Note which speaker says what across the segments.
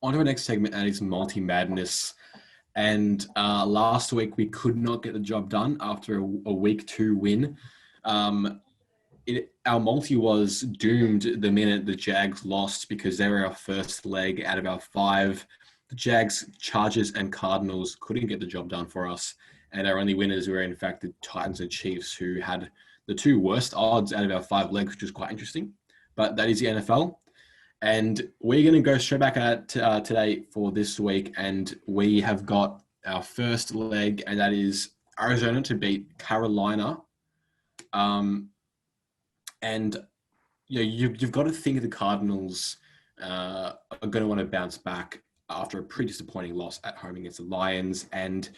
Speaker 1: On to our next segment, and is multi-madness. And last week, we could not get the job done after a week 2 win. Our multi was doomed the minute the Jags lost because they were our first leg out of our 5. The Jags, Chargers, and Cardinals couldn't get the job done for us. And our only winners were, in fact, the Titans and Chiefs, who had the 2 worst odds out of our 5 legs, which was quite interesting. But that is the NFL. And we're going to go straight back at it today for this week. And we have got our first leg, and that is Arizona to beat Carolina. And you've got to think the Cardinals are going to want to bounce back after a pretty disappointing loss at home against the Lions. And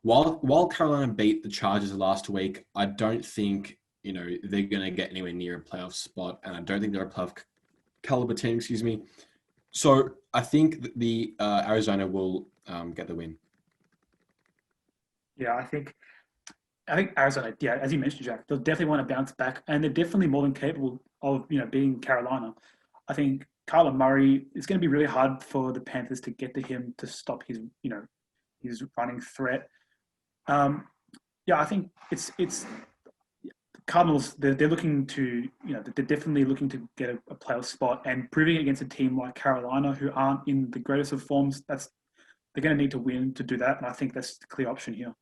Speaker 1: while Carolina beat the Chargers last week, I don't think they're going to get anywhere near a playoff spot, and I don't think they're a playoff caliber team, So I think the Arizona will get the win.
Speaker 2: Yeah, I think Arizona, yeah, as you mentioned, Jack, they'll definitely want to bounce back, and they're definitely more than capable of, beating Carolina. I think Kyler Murray, it's going to be really hard for the Panthers to get to him to stop his, his running threat. I think it's Cardinals. They're looking to, they're definitely looking to get a playoff spot, and proving it against a team like Carolina, who aren't in the greatest of forms. They're going to need to win to do that, and I think that's the clear option here.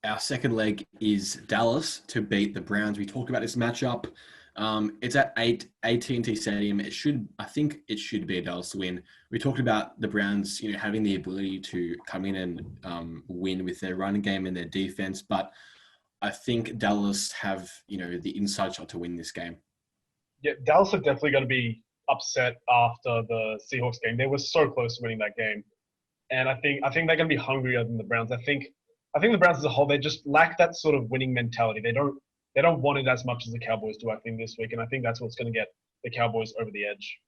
Speaker 1: Our second leg is Dallas to beat the Browns. We talked about this matchup. It's at AT&T Stadium. I think it should be a Dallas win. We talked about the Browns, having the ability to come in and win with their running game and their defense, but I think Dallas have, the inside shot to win this game.
Speaker 3: Yeah, Dallas are definitely going to be upset after the Seahawks game. They were so close to winning that game, and I think they're going to be hungrier than the Browns. I think the Browns as a whole, they just lack that sort of winning mentality. They don't want it as much as the Cowboys do, I think, this week. And I think that's what's going to get the Cowboys over the edge.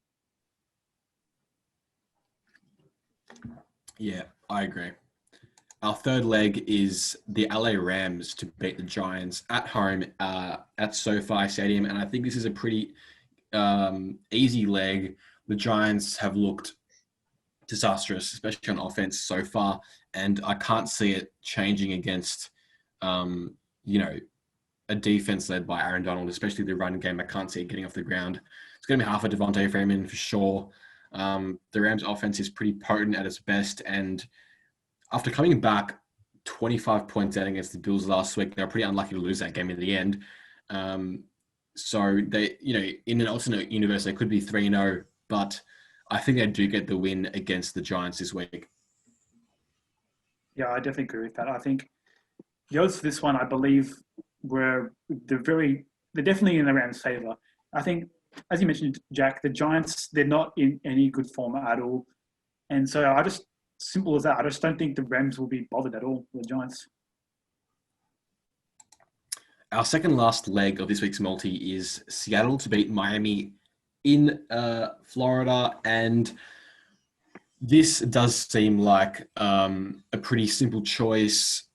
Speaker 1: Yeah, I agree. Our third leg is the LA Rams to beat the Giants at home at SoFi Stadium. And I think this is a pretty easy leg. The Giants have looked disastrous, especially on offense so far. And I can't see it changing against, a defense led by Aaron Donald, especially the run game. I can't see it getting off the ground. It's going to be half of Devontae Freeman for sure. The Rams offense is pretty potent at its best. And after coming back 25 points out against the Bills last week, they were pretty unlucky to lose that game in the end. So they, in an alternate universe, they could be 3-0, but I think they do get the win against the Giants this week.
Speaker 2: Yeah, I definitely agree with that. I think the odds for this one, I believe, they're definitely in the Rams' favor. I think, as you mentioned, Jack, the Giants, they're not in any good form at all. And so simple as that, I just don't think the Rams will be bothered at all with the Giants.
Speaker 1: Our second last leg of this week's multi is Seattle to beat Miami in Florida. And this does seem like a pretty simple choice.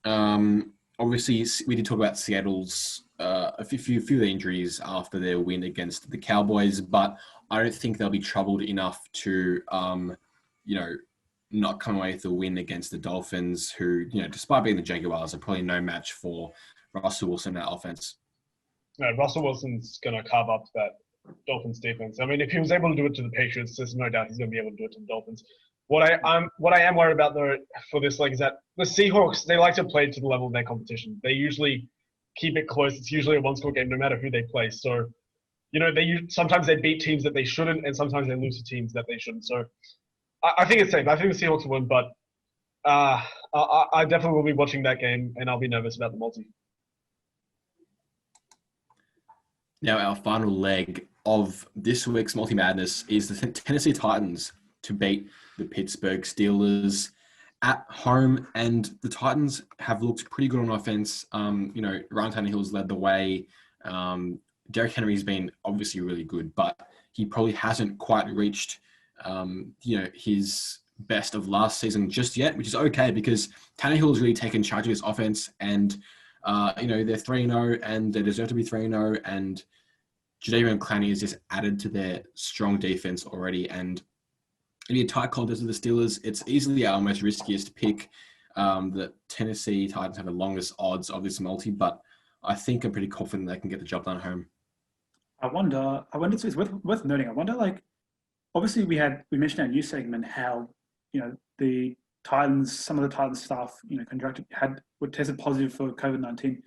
Speaker 1: Obviously, we did talk about Seattle's a few of the injuries after their win against the Cowboys, but I don't think they'll be troubled enough to, not come away with a win against the Dolphins, who, despite being the Jaguars, are probably no match for Russell Wilson in that offense.
Speaker 3: No, Russell Wilson's going to carve up that Dolphins defense. I mean, if he was able to do it to the Patriots, there's no doubt he's going to be able to do it to the Dolphins. What I am worried about though for this leg is that the Seahawks, they like to play to the level of their competition. They usually keep it close. It's usually a one-score game no matter who they play. So, sometimes they beat teams that they shouldn't, and sometimes they lose to teams that they shouldn't. So I think it's safe. I think the Seahawks will win, but I definitely will be watching that game, and I'll be nervous about the multi.
Speaker 1: Now, our final leg of this week's Multi Madness is the Tennessee Titans to beat the Pittsburgh Steelers at home. And the Titans have looked pretty good on offense. Ryan Tannehill's led the way. Derrick Henry's been obviously really good, but he probably hasn't quite reached, his best of last season just yet, which is okay because Tannehill has really taken charge of his offense and, they're 3-0 and they deserve to be 3-0. And Jadeveon Clowney is just added to their strong defense already, and in a tight contest with the Steelers, it's easily our most riskiest pick. The Tennessee Titans have the longest odds of this multi, but I think I'm pretty confident they can get the job done at home.
Speaker 2: I wonder. So it's worth noting. I wonder, like, obviously we mentioned our news segment how the Titans, some of the Titans staff, were tested positive for COVID-19.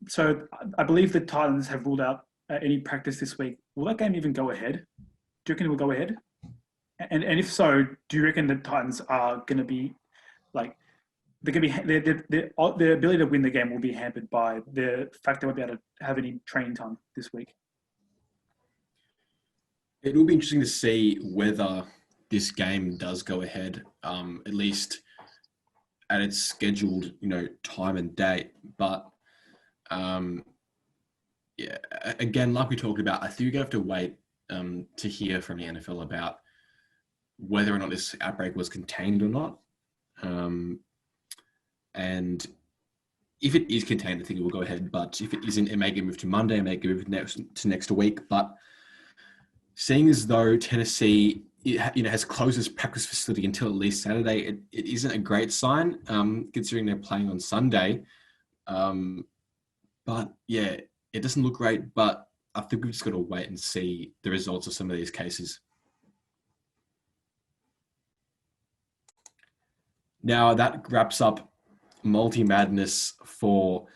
Speaker 2: So I believe the Titans have ruled out any practice this week. Will that game even go ahead? Do you reckon it will go ahead? And if so, do you reckon the Titans are going to be like they're going to be their ability to win the game will be hampered by the fact they won't be able to have any training time this week?
Speaker 1: It will be interesting to see whether this game does go ahead, at least at its scheduled, time and date. But yeah, again, like we talked about, I think you're going to have to wait to hear from the NFL about whether or not this outbreak was contained or not. And if it is contained, I think it will go ahead. But if it isn't, it may get moved to Monday, it may get moved to next week. But seeing as though Tennessee has closed its practice facility until at least Saturday, it isn't a great sign, considering they're playing on Sunday. But yeah, it doesn't look great. But I think we've just got to wait and see the results of some of these cases. Now that wraps up multi-madness for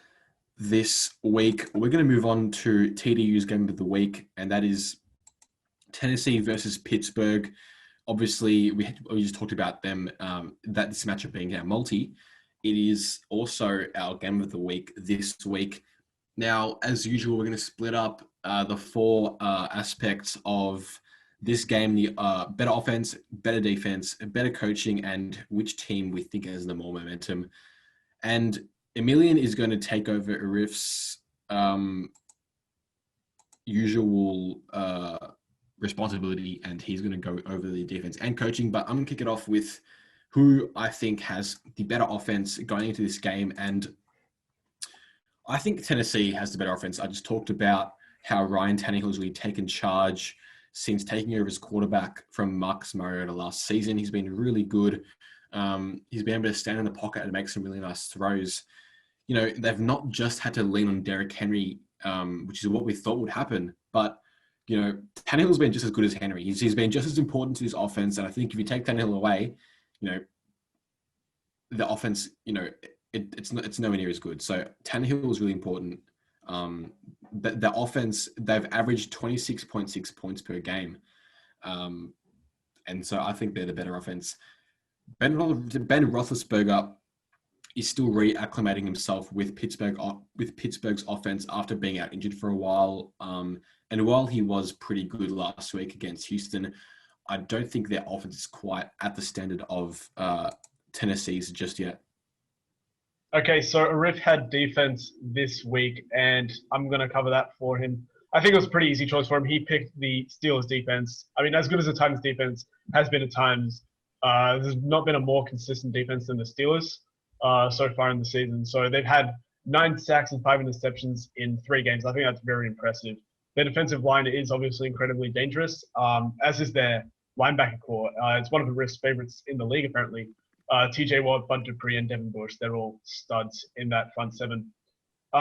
Speaker 1: this week. We're going to move on to TDU's game of the week, and that is Tennessee versus Pittsburgh. Obviously, we just talked about them, that this matchup being our multi. It is also our game of the week this week. Now, as usual, we're going to split up the four aspects of this game: the better offense, better defense, better coaching, and which team we think has the more momentum. And Emilian is going to take over Arif's usual responsibility, and he's going to go over the defense and coaching. But I'm going to kick it off with who I think has the better offense going into this game. And I think Tennessee has the better offense. I just talked about how Ryan Tannehill has really taken charge since taking over as quarterback from Marcus Mariota last season. He's been really good. He's been able to stand in the pocket and make some really nice throws. They've not just had to lean on Derrick Henry, which is what we thought would happen. But, Tannehill's been just as good as Henry. He's been just as important to this offense. And I think if you take Tannehill away, the offense, it's nowhere near as good. So Tannehill is really important. The offense, they've averaged 26.6 points per game. And so I think they're the better offense. Ben Roethlisberger is still reacclimating himself with Pittsburgh's offense after being out injured for a while. And while he was pretty good last week against Houston, I don't think their offense is quite at the standard of Tennessee's just yet.
Speaker 3: Okay, so Arif had defense this week, and I'm going to cover that for him. I think it was a pretty easy choice for him. He picked the Steelers defense. I mean, as good as the Titans defense has been at times, there's not been a more consistent defense than the Steelers so far in the season. So they've had 9 sacks and 5 interceptions in 3 games. I think that's very impressive. Their defensive line is obviously incredibly dangerous, as is their linebacker core. It's one of the Riff's favorites in the league, apparently. TJ Watt, Bud Dupree, and Devin Bush, they're all studs in that front 7.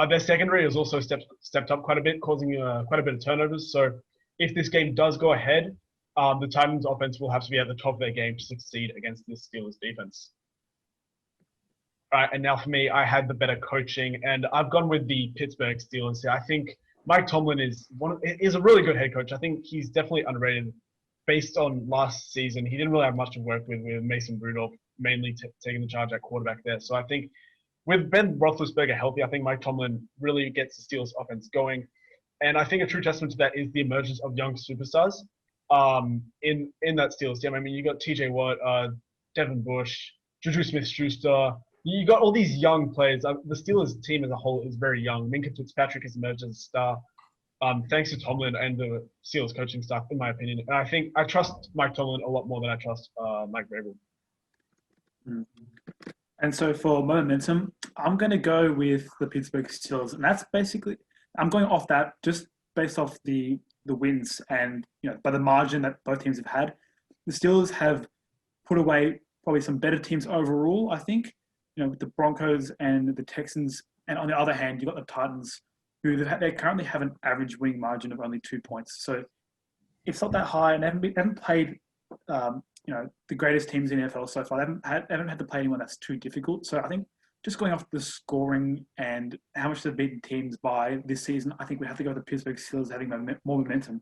Speaker 3: Their secondary has also stepped up quite a bit, causing quite a bit of turnovers. So if this game does go ahead, the Titans offense will have to be at the top of their game to succeed against this Steelers defense. All right, and now for me, I had the better coaching, and I've gone with the Pittsburgh Steelers. I think Mike Tomlin is a really good head coach. I think he's definitely underrated based on last season. He didn't really have much to work with Mason Rudolph mainly taking the charge at quarterback there. So I think with Ben Roethlisberger healthy, I think Mike Tomlin really gets the Steelers offense going. And I think a true testament to that is the emergence of young superstars in that Steelers team. I mean, you got TJ Watt, Devin Bush, Juju Smith-Schuster. You got all these young players. The Steelers team as a whole is very young. Minka Fitzpatrick has emerged as a star. Thanks to Tomlin and the Steelers coaching staff, in my opinion. And I think I trust Mike Tomlin a lot more than I trust Mike Vrabel.
Speaker 2: And so for momentum, I'm going to go with the Pittsburgh Steelers. And that's basically, I'm going off that just based off the wins and by the margin that both teams have had, the Steelers have put away probably some better teams overall. I think with the Broncos and the Texans, and on the other hand, you've got the Titans, who they currently have an average winning margin of only 2 points. So it's not that high, and they haven't played the greatest teams in the NFL so far. They haven't had to play anyone that's too difficult. So I think just going off the scoring and how much they've beaten teams by this season, I think we have to go with the Pittsburgh Steelers having more momentum.